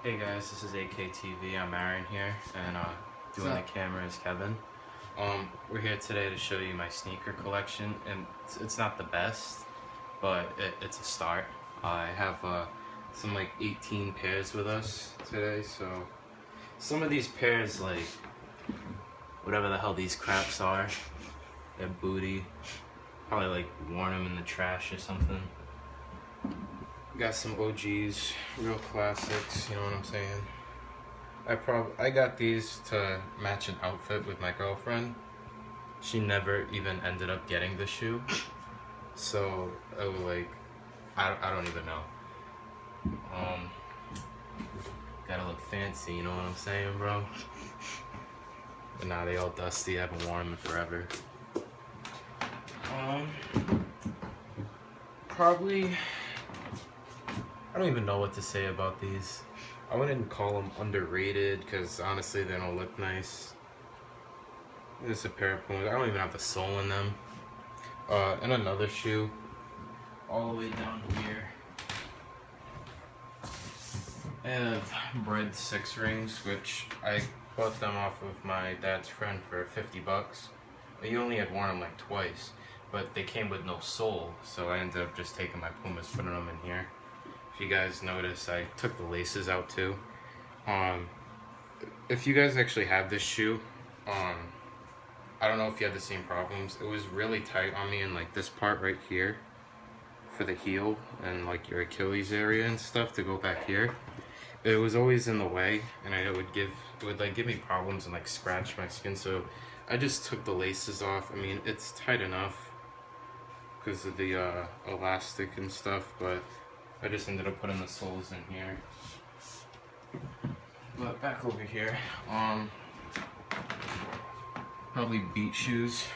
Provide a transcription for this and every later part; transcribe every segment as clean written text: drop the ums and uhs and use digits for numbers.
Hey guys, this is AKTV. I'm Aaron here, and doing the camera is Kevin. We're here today to show you my sneaker collection, and it's not the best, but it's a start. I have some like 18 pairs with us today, so some of these pairs, like whatever the hell these craps are, they're booty. Probably like worn them in the trash or something. Got some OGs, real classics, you know what I'm saying? I got these to match an outfit with my girlfriend. She never even ended up getting the shoe. So it was like, I don't even know. Gotta look fancy, you know what I'm saying, bro? But nah, they all dusty, I haven't worn them in forever. Probably, I don't even know what to say about these. I wouldn't call them underrated because honestly they don't look nice. This is a pair of Pumas. I don't even have the sole in them. And another shoe all the way down here. I have Bread 6 rings, which I bought them off of my dad's friend for 50 bucks. He only had worn them like twice, but they came with no sole, so I ended up just taking my Pumas, putting them in here. If you guys notice, I took the laces out too. If you guys actually have this shoe, I don't know if you have the same problems. It was really tight on me in like this part right here for the heel and like your Achilles area and stuff to go back here. It was always in the way, and it would give me problems and like scratch my skin. So I just took the laces off. I mean, it's tight enough because of the elastic and stuff, but I just ended up putting the soles in here. But back over here, probably beach shoes.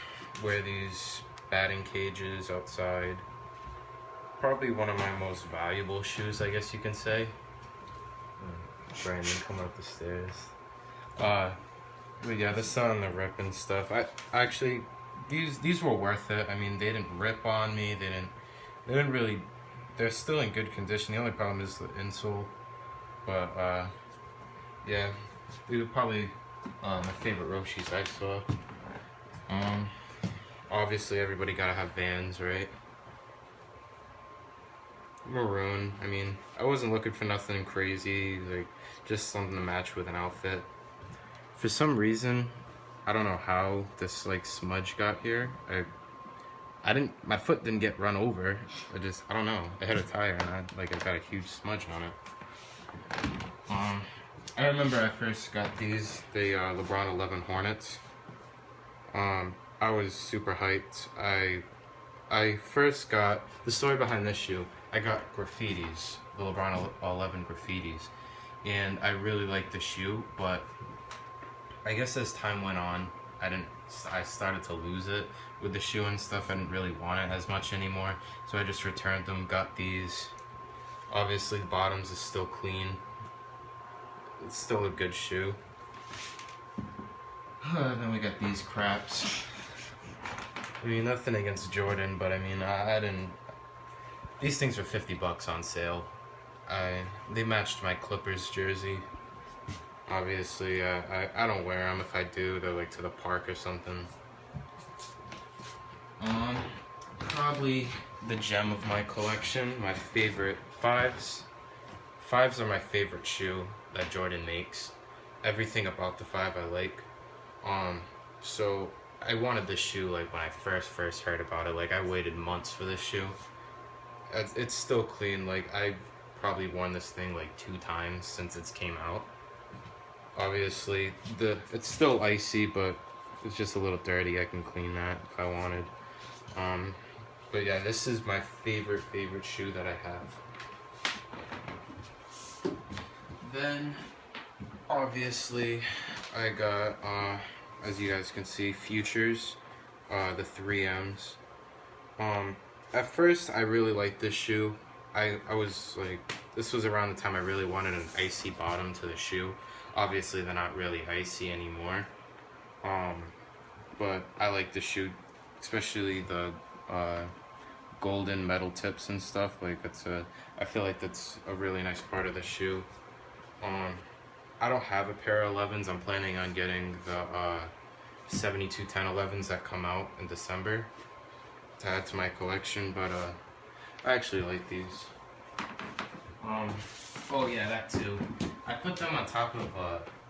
Wear these batting cages outside. Probably one of my most valuable shoes, I guess you can say. Brandon coming up the stairs. But yeah, this on the rip and stuff. I actually, these were worth it. I mean, they didn't rip on me. They didn't really. They're still in good condition. The only problem is the insole. But yeah, these are probably my favorite Roshis I saw. Obviously everybody gotta have Vans, right? Maroon. I mean, I wasn't looking for nothing crazy, like just something to match with an outfit. For some reason, I don't know how this like smudge got here. My foot didn't get run over. I don't know. I hit a tire and I got a huge smudge on it. I remember I first got these, the LeBron 11 Hornets. I was super hyped. I first got, the story behind this shoe, I got graffitis, the LeBron 11 graffitis, and I really liked the shoe, but I guess as time went on, I started to lose it with the shoe and stuff. I didn't really want it as much anymore, so I just returned them, got these. Obviously the bottoms is still clean. It's still a good shoe. Then we got these craps. I mean, nothing against Jordan, but I mean, I didn't. These things were 50 bucks on sale. They matched my Clippers jersey. Obviously, I don't wear them. If I do, they're like to the park or something. Probably the gem of my collection, my favorite fives. Fives are my favorite shoe that Jordan makes. Everything about the 5 I like. So I wanted this shoe like when I first heard about it. Like I waited months for this shoe. It's still clean. Like I've probably worn this thing like 2 times since it's came out. Obviously it's still icy, but it's just a little dirty. I can clean that if I wanted. But yeah, this is my favorite shoe that I have. Then obviously I got as you guys can see, Futures, the 3Ms. At first I really liked this shoe. I was like, this was around the time I really wanted an icy bottom to the shoe. Obviously they're not really icy anymore. But I like the shoe, especially the golden metal tips and stuff. Like I feel like that's a really nice part of the shoe. I don't have a pair of 11s. I'm planning on getting the 7210 11s that come out in December to add to my collection, but I actually like these. Oh yeah, that too. I put them on top of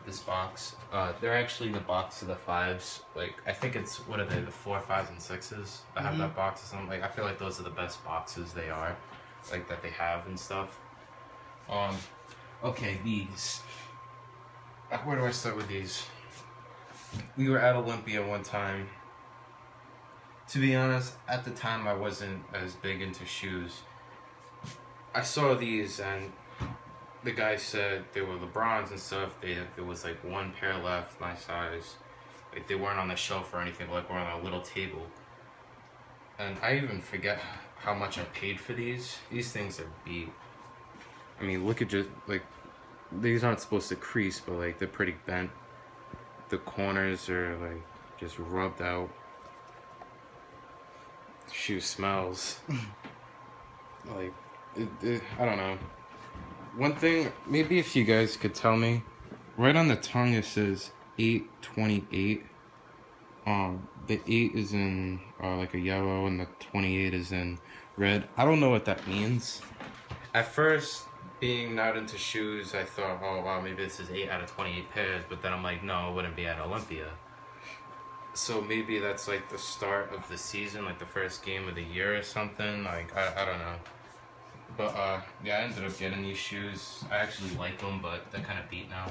this box. They're actually the box of the 5s. Like, I think it's, what are they, the 4, 5s, and 6s that have that box or something. Like, I feel like those are the best boxes they are, like, that they have and stuff. Okay, these. Where do I start with these? We were at Olympia one time. To be honest, at the time I wasn't as big into shoes. I saw these and the guy said they were LeBrons and stuff. There was like one pair left, my size. Like, they weren't on the shelf or anything, like we're on a little table. And I even forget how much I paid for these. These things are beat. I mean, look at just, like, these aren't supposed to crease, but like they're pretty bent. The corners are like just rubbed out. The shoe smells. Like, I don't know. One thing, maybe if you guys could tell me, right on the tongue it says 828. The 8 is in like a yellow and the 28 is in red. I don't know what that means. At first, being not into shoes, I thought, oh wow, maybe this is 8 out of 28 pairs, but then I'm like, no, it wouldn't be at Olympia. So maybe that's like the start of the season, like the first game of the year or something. Like, I don't know. But yeah, I ended up getting these shoes. I actually like them, but they're kind of beat now.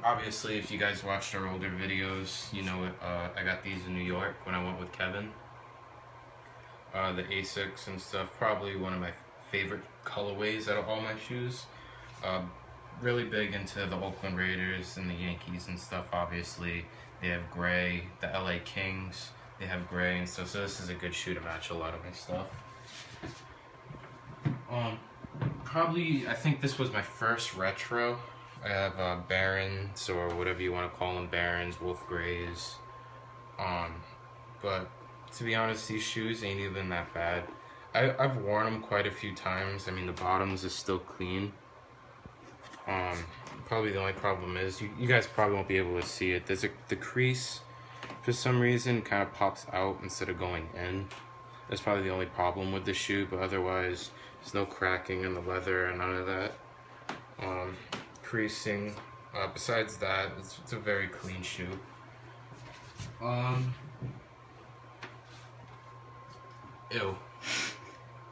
Obviously, if you guys watched our older videos, you know I got these in New York when I went with Kevin. The Asics and stuff, probably one of my favorite colorways out of all my shoes. Really big into the Oakland Raiders and the Yankees and stuff. Obviously, they have gray. The LA Kings, they have gray and stuff. So this is a good shoe to match a lot of my stuff. Probably, I think this was my first retro. I have Barons, or whatever you want to call them, Barons, Wolf Grays. But to be honest, these shoes ain't even that bad. I've worn them quite a few times. I mean, the bottoms is still clean. Probably the only problem is, you guys probably won't be able to see it. The crease, for some reason, kind of pops out instead of going in. That's probably the only problem with the shoe, but otherwise, there's no cracking in the leather and none of that. Creasing. Besides that, it's a very clean shoe. Ew.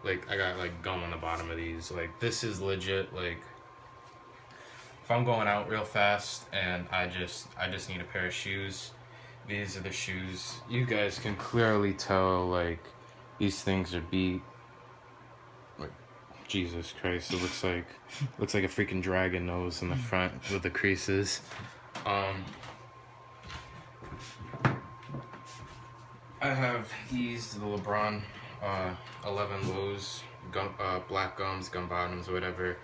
Like, I got like gum on the bottom of these. Like, this is legit. Like, if I'm going out real fast and I just need a pair of shoes, these are the shoes. You guys can clearly tell, like, these things are beat. Like, Jesus Christ, it looks like a freaking dragon nose in the front with the creases. I have these, the LeBron 11 lows, black gums, gum bottoms, or whatever.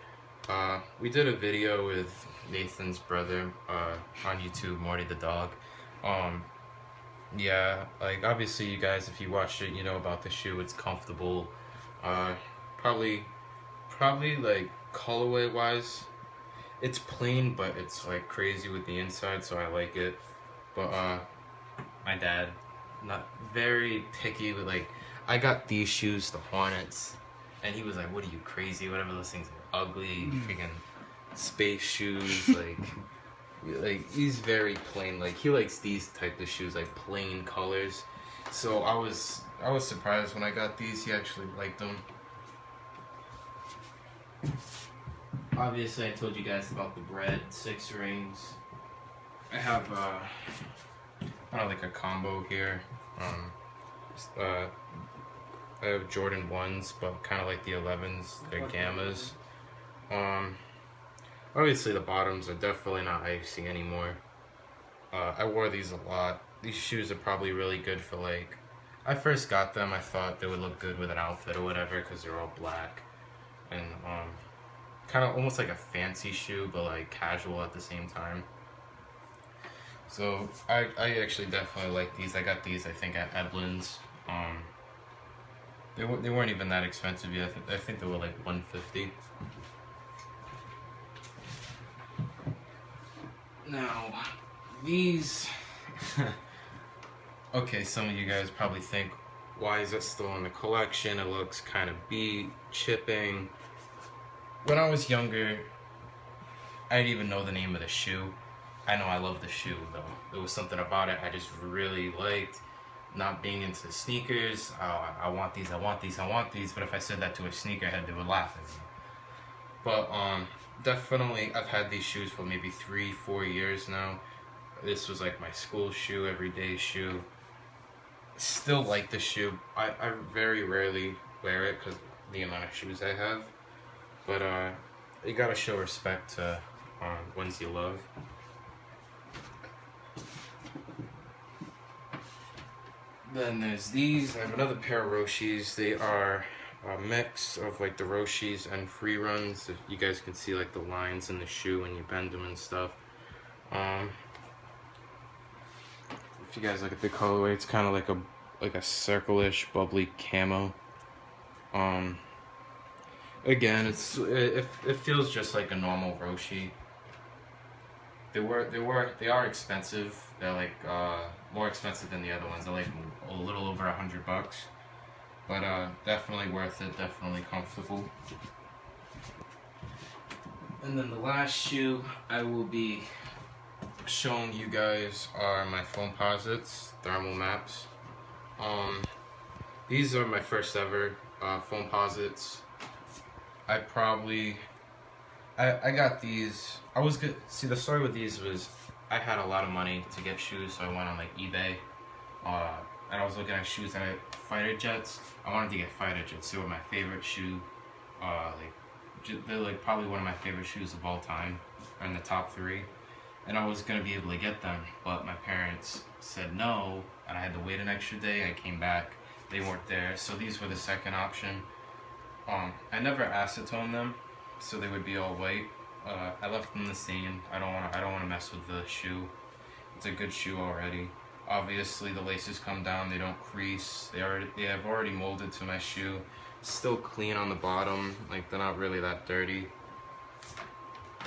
We did a video with Nathan's brother on YouTube, Morty the dog. Yeah, like, obviously you guys, if you watched it, you know about the shoe. It's comfortable. Probably like colorway wise, it's plain, but it's like crazy with the inside, so I like it. But my dad, not very picky with, like, I got these shoes, the Hornets, and he was like, what are you, crazy? Whatever, those things are ugly, freaking space shoes, like he's very plain. Like, he likes these type of shoes, like plain colors. So I was surprised when I got these. He actually liked them. Obviously, I told you guys about the bread 6 rings. I have kind of like a combo here. I have Jordan 1s, but kind of like the 11s, they're Gammas. Obviously the bottoms are definitely not icy anymore. I wore these a lot. These shoes are probably really good for, like, I first got them, I thought they would look good with an outfit or whatever because they're all black. And kind of almost like a fancy shoe, but like casual at the same time. So I actually definitely like these. I got these, I think, at Edlin's. They weren't even that expensive yet. I think they were like $150. Now, these... Okay, some of you guys probably think, why is it still in the collection? It looks kind of beat, chipping. When I was younger, I didn't even know the name of the shoe. I know I love the shoe, though. There was something about it I just really liked. Not being into sneakers, I want these, I want these, I want these. But if I said that to a sneakerhead, they would laugh at me. But definitely, I've had these shoes for maybe 3-4 years now. This was like my school shoe, everyday shoe. Still like the shoe. I very rarely wear it because the amount of shoes I have. But you gotta show respect to ones you love. Then there's these. I have another pair of Roshis. They are a mix of like the Roshis and free runs. If you guys can see like the lines in the shoe when you bend them and stuff. If you guys look at the colorway, it's kind of like a circle-ish bubbly camo. Again, it feels just like a normal Roshi. They are expensive. They're like more expensive than the other ones. They're like a little over $100, but definitely worth it. Definitely comfortable. And then the last shoe I will be showing you guys are my Foamposites thermal maps. These are my first ever Foamposites. I got these. I was good. See, the story with these was I had a lot of money to get shoes, so I went on like eBay, and I was looking at shoes. And fighter jets. I wanted to get fighter jets. They were my favorite shoe. They're like probably one of my favorite shoes of all time, in the top 3. And I was gonna be able to get them, but my parents said no, and I had to wait an extra day. I came back, they weren't there, so these were the second option. I never acetone them, so they would be all white. I left them the same. I don't want to mess with the shoe. It's a good shoe already. Obviously, the laces come down. They don't crease. They have already molded to my shoe. Still clean on the bottom. Like they're not really that dirty.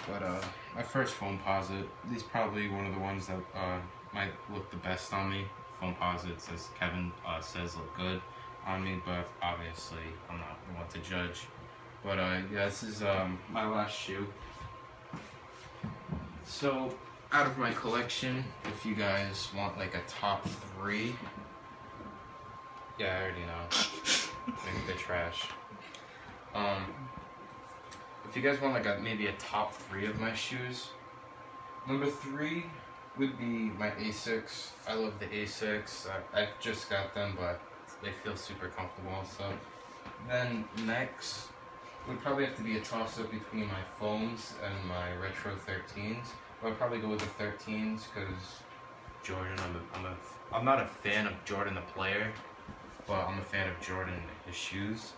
But my first Foamposite. These probably one of the ones that might look the best on me. Foamposites, as Kevin says, look good on me, but obviously I'm not the one to judge. But yeah, this is my last shoe. So out of my collection, if you guys want like a top 3, yeah, I already know. Maybe they're trash. If you guys want like maybe a top 3 of my shoes, number 3 would be my Asics. I love the Asics. I just got them, but they feel super comfortable and stuff. Then next would probably have to be a toss-up between my foams and my retro 13s. But I'd probably go with the 13s because Jordan. I'm not a fan of Jordan the player, but I'm a fan of Jordan his shoes.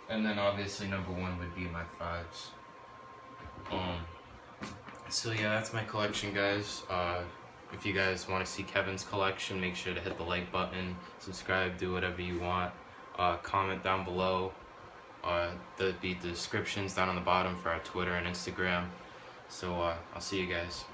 And then obviously number 1 would be my 5s. So yeah, that's my collection, guys. If you guys want to see Kevin's collection, make sure to hit the like button, subscribe, do whatever you want. Comment down below. There'll be descriptions down on the bottom for our Twitter and Instagram. So I'll see you guys.